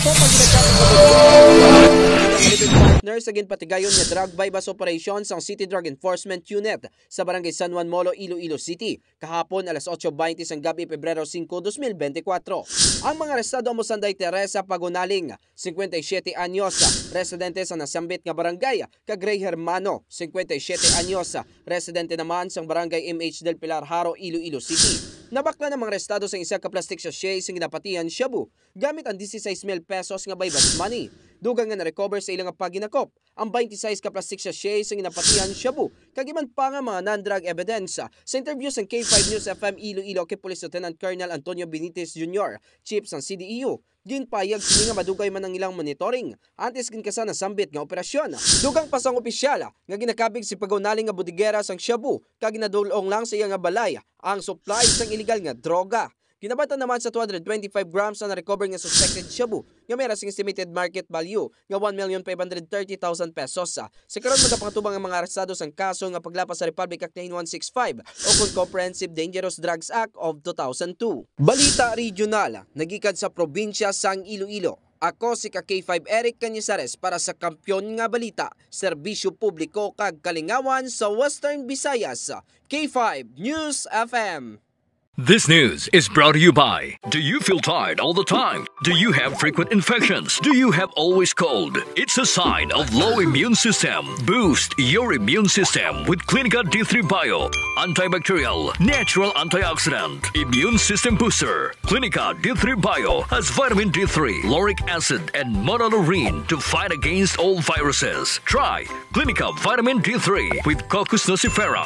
po pag partner sa ginpatigayon nga drug bypass operation sa City Drug Enforcement Unit sa Barangay San Juan Molo, Iloilo City kahapon alas 8:20 sang gabi Pebrero 5, 2024. Ang mga arestado mo Sanday Teresa Pagunaling, 57 anyos, residente sa nasambit nga barangay, kag Ray Hermano, 57 anyos, residente naman sa Barangay MH del Pilar Haro, Iloilo City. Nabakla ng mga arestado sa isa ka plastic sachet sa ginapatihan shabu gamit ang 16,000 pesos nga bypass money. Dugang nga na-recover sa ilang paginakop ang 26 ka plastic sachet sa ginapatihan shabu kagiman pa nga mga non-drug evidence. Sa interview sa K5 News FM Iloilo kay Police Lieutenant Colonel Antonio Benitez Jr., Chief ng CDEU, ginpayag sila nga madugay man ang ilang monitoring antes ginkasa na sambit nga operasyon. Dugang pasang opisyal nga ginakabig si Pagunaling nga budigera sang shabu kag ginadulong lang sa iya nga balay ang supply sang illegal nga droga. Ginabatan naman sa 225 grams na na-recover nga suspected shabu nga may rasing estimated market value nga 1,530,000 pesos. Sa karon magapangtubang ang mga arestado sang kaso nga paglapas sa Republic Act 9165 o kung Comprehensive Dangerous Drugs Act of 2002. Balita Regional, nagikad sa probinsya sang Iloilo. Ako si K5 Eric Canyasares para sa Kampiyon nga Balita, Serbisyo Publiko kag Kalingawan sa Western Visayas. K5 News FM. This news is brought to you by, do you feel tired all the time? Do you have frequent infections? Do you have always cold? It's a sign of low immune system. Boost your immune system with Clinica D3 Bio, antibacterial, natural antioxidant, immune system booster. Clinica D3 Bio has vitamin D3, lauric acid, and monolurine to fight against all viruses. Try Clinica Vitamin D3 with Coccus nocifera.